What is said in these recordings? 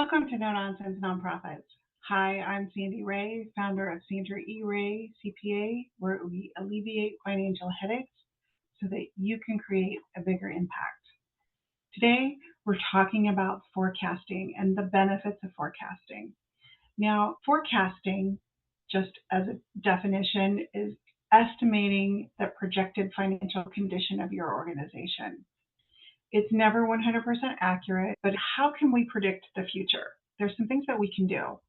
Welcome to No Nonsense Nonprofits. Hi, I'm Sandy Ray, founder of Sandra E. Ray CPA, where we alleviate financial headaches so that you can create a bigger impact. Today, we're talking about forecasting and the benefits of forecasting. Now, forecasting, just as a definition, is estimating the projected financial condition of your organization. It's never 100% accurate, but how can we predict the future? There's some things that we can do.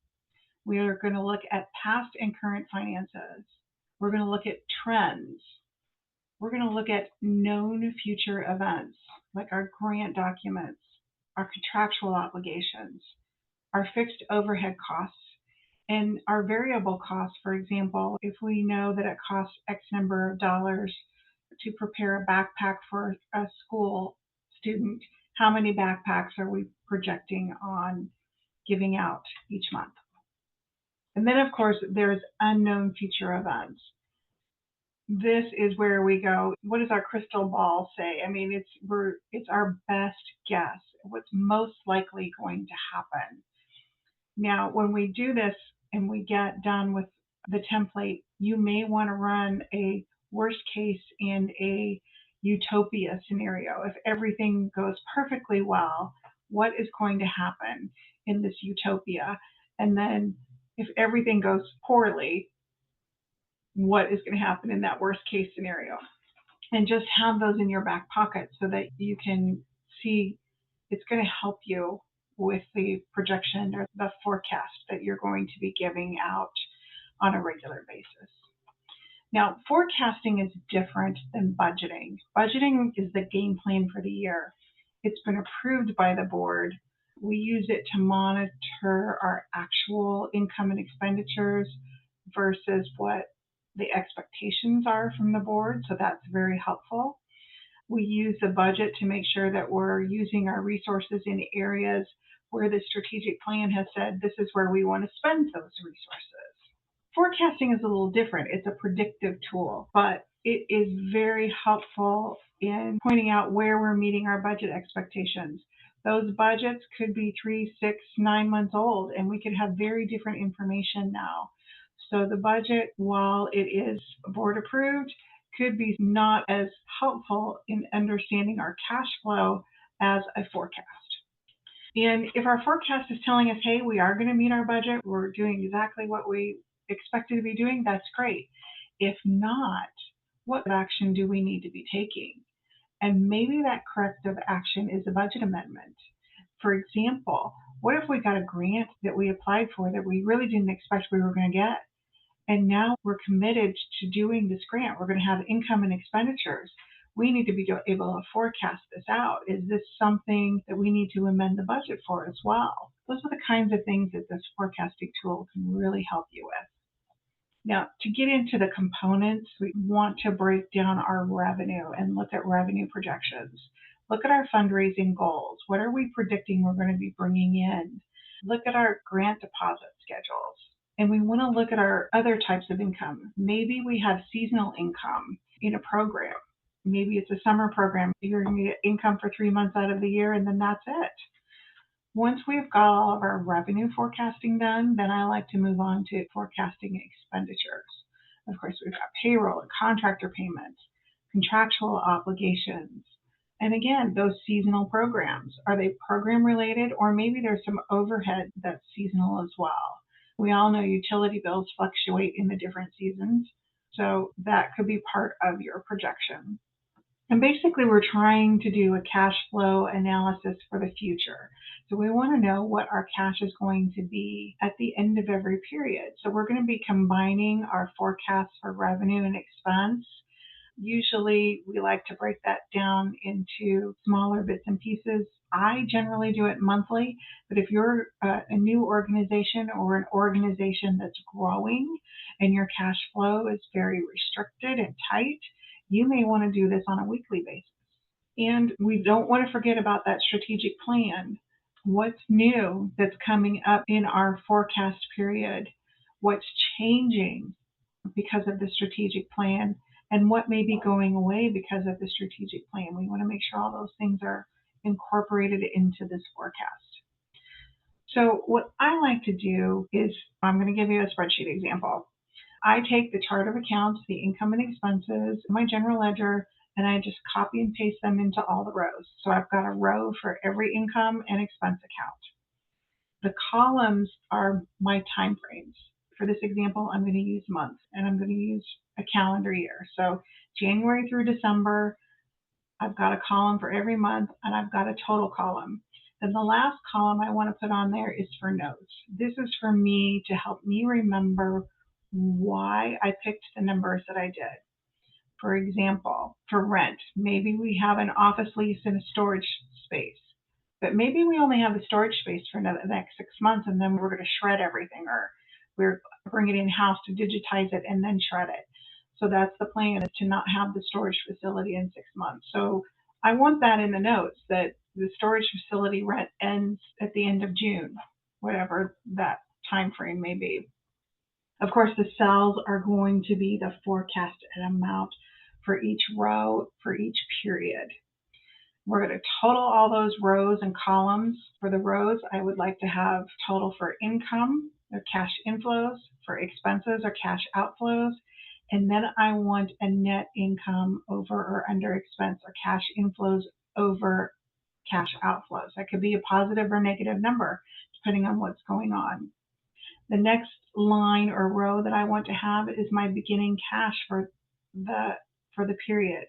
We are going to look at past and current finances. We're going to look at trends. We're going to look at known future events, like our grant documents, our contractual obligations, our fixed overhead costs, and our variable costs. For example, if we know that it costs X number of dollars to prepare a backpack for a school student, how many backpacks are we projecting on giving out each month? And then, of course, there's unknown future events. This is where we go, what does our crystal ball say? I mean, it's our best guess, what's most likely going to happen. Now, when we do this and we get done with the template, you may want to run a worst case and a utopia scenario. If everything goes perfectly well, what is going to happen in this utopia? And then if everything goes poorly, what is going to happen in that worst case scenario? And just have those in your back pocket so that you can see it's going to help you with the projection or the forecast that you're going to be giving out on a regular basis. Now, forecasting is different than budgeting. Budgeting is the game plan for the year. It's been approved by the board. We use it to monitor our actual income and expenditures versus what the expectations are from the board, so that's very helpful. We use the budget to make sure that we're using our resources in areas where the strategic plan has said this is where we want to spend those resources. Forecasting is a little different. It's a predictive tool, but it is very helpful in pointing out where we're meeting our budget expectations. Those budgets could be 3, 6, 9 months old, and we could have very different information now. So the budget, while it is board approved, could be not as helpful in understanding our cash flow as a forecast. And if our forecast is telling us, hey, we are going to meet our budget, we're doing exactly what we expected to be doing, that's great. If not, what action do we need to be taking? And maybe that corrective action is a budget amendment. For example, what if we got a grant that we applied for that we really didn't expect we were going to get? And now we're committed to doing this grant. We're going to have income and expenditures. We need to be able to forecast this out. Is this something that we need to amend the budget for as well? Those are the kinds of things that this forecasting tool can really help you with. Now, to get into the components, we want to break down our revenue and look at revenue projections. Look at our fundraising goals. What are we predicting we're going to be bringing in? Look at our grant deposit schedules. And we want to look at our other types of income. Maybe we have seasonal income in a program. Maybe it's a summer program. You're going to get income for 3 months out of the year, and then that's it. Once we've got all of our revenue forecasting done, then I like to move on to forecasting expenditures. Of course, we've got payroll and contractor payments, contractual obligations. And again, those seasonal programs, are they program related, or maybe there's some overhead that's seasonal as well? We all know utility bills fluctuate in the different seasons, so that could be part of your projection. And basically, we're trying to do a cash flow analysis for the future. So we want to know what our cash is going to be at the end of every period. So we're going to be combining our forecasts for revenue and expense. Usually, we like to break that down into smaller bits and pieces. I generally do it monthly, but if you're a new organization or an organization that's growing and your cash flow is very restricted and tight, you may want to do this on a weekly basis. And we don't want to forget about that strategic plan. What's new that's coming up in our forecast period? What's changing because of the strategic plan? And what may be going away because of the strategic plan? We want to make sure all those things are incorporated into this forecast. So what I like to do is, I'm going to give you a spreadsheet example. I take the chart of accounts, the income and expenses, my general ledger, and I just copy and paste them into all the rows. So I've got a row for every income and expense account. The columns are my time frames. For this example, I'm going to use months, and I'm going to use a calendar year. So January through December, I've got a column for every month, and I've got a total column. Then the last column I want to put on there is for notes. This is for me to help me remember why I picked the numbers that I did. For example, for rent, maybe we have an office lease and a storage space, but maybe we only have the storage space for the next 6 months, and then we're going to shred everything, or we're bringing it in-house to digitize it and then shred it. So that's the plan, is to not have the storage facility in 6 months. So I want that in the notes, that the storage facility rent ends at the end of June, whatever that time frame may be. Of course, the cells are going to be the forecasted amount for each row, for each period. We're going to total all those rows and columns. For the rows, I would like to have total for income or cash inflows, for expenses or cash outflows, and then I want a net income over or under expense, or cash inflows over cash outflows. That could be a positive or negative number, depending on what's going on. The next line or row that I want to have is my beginning cash for the period.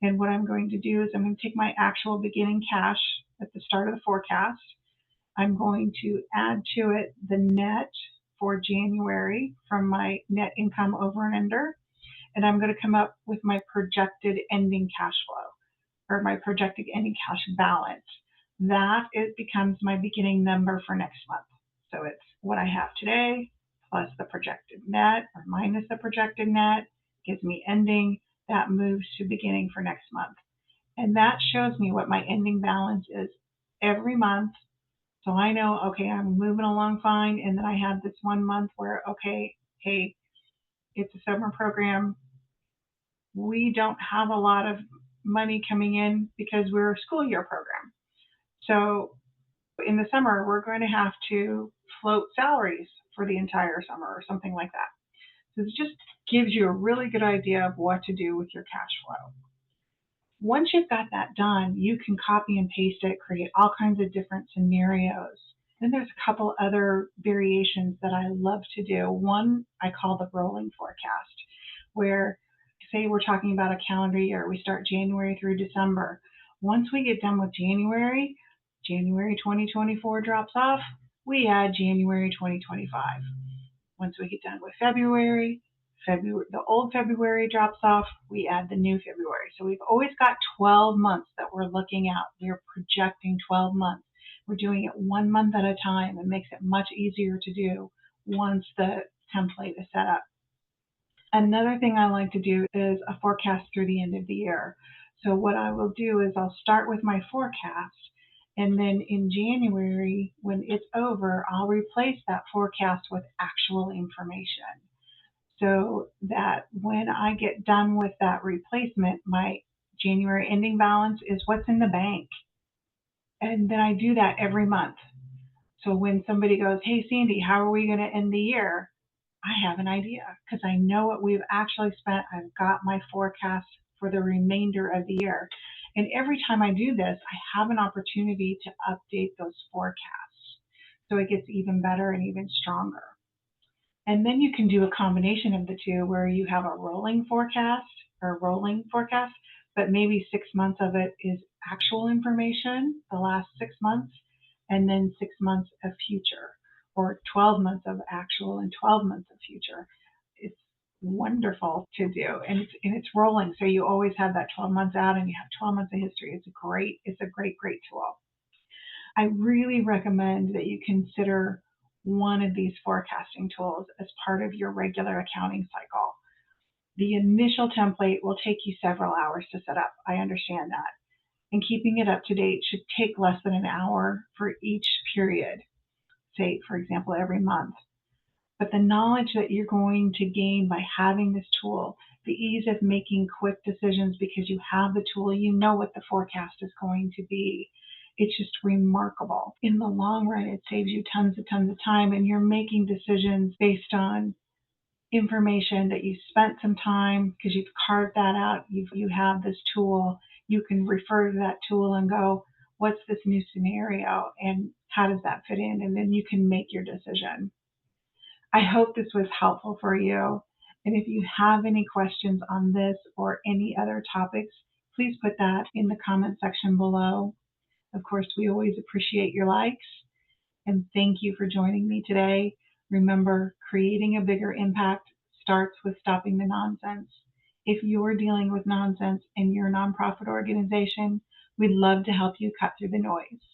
And what I'm going to do is, I'm going to take my actual beginning cash at the start of the forecast. I'm going to add to it the net for January from my net income over and under. And I'm going to come up with my projected ending cash flow, or my projected ending cash balance. That it becomes my beginning number for next month. So it's what I have today plus the projected net, or minus the projected net, gives me ending. That moves to beginning for next month. And that shows me what my ending balance is every month. So I know, okay, I'm moving along fine. And then I have this one month where, okay, hey, it's a summer program. We don't have a lot of money coming in because we're a school year program. So in the summer, we're going to have to float salaries for the entire summer, or something like that. So it just gives you a really good idea of what to do with your cash flow. Once you've got that done, you can copy and paste it, create all kinds of different scenarios. Then there's a couple other variations that I love to do. One I call the rolling forecast, where, say we're talking about a calendar year, we start January through December. Once we get done with January 2024 drops off, we add January 2025. Once we get done with February, the old February drops off, we add the new February. So we've always got 12 months that we're looking at. We're projecting 12 months. We're doing it 1 month at a time. It makes it much easier to do once the template is set up. Another thing I like to do is a forecast through the end of the year. So what I will do is, I'll start with my forecast, and then in January, when it's over, I'll replace that forecast with actual information, so that when I get done with that replacement, my January ending balance is what's in the bank. And then I do that every month. So when somebody goes, hey, Sandy, how are we going to end the year? I have an idea, because I know what we've actually spent. I've got my forecast for the remainder of the year. And every time I do this, I have an opportunity to update those forecasts. So it gets even better and even stronger. And then you can do a combination of the two, where you have a rolling forecast, but maybe 6 months of it is actual information, the last 6 months, and then 6 months of future, or 12 months of actual and 12 months of future. It's wonderful to do, and it's rolling, so you always have that 12 months out, and you have 12 months of history. It's a great tool. I really recommend that you consider one of these forecasting tools as part of your regular accounting cycle. The initial template will take you several hours to set up. I understand that. And keeping it up to date should take less than an hour for each period, say, for example, every month. But the knowledge that you're going to gain by having this tool, the ease of making quick decisions because you have the tool, you know what the forecast is going to be. It's just remarkable. In the long run, it saves you tons of time, and you're making decisions based on information that you spent some time because you've carved that out. You have this tool. You can refer to that tool and go, what's this new scenario and how does that fit in? And then you can make your decision. I hope this was helpful for you. And if you have any questions on this or any other topics, please put that in the comment section below. Of course, we always appreciate your likes. And thank you for joining me today. Remember, creating a bigger impact starts with stopping the nonsense. If you're dealing with nonsense in your nonprofit organization, we'd love to help you cut through the noise.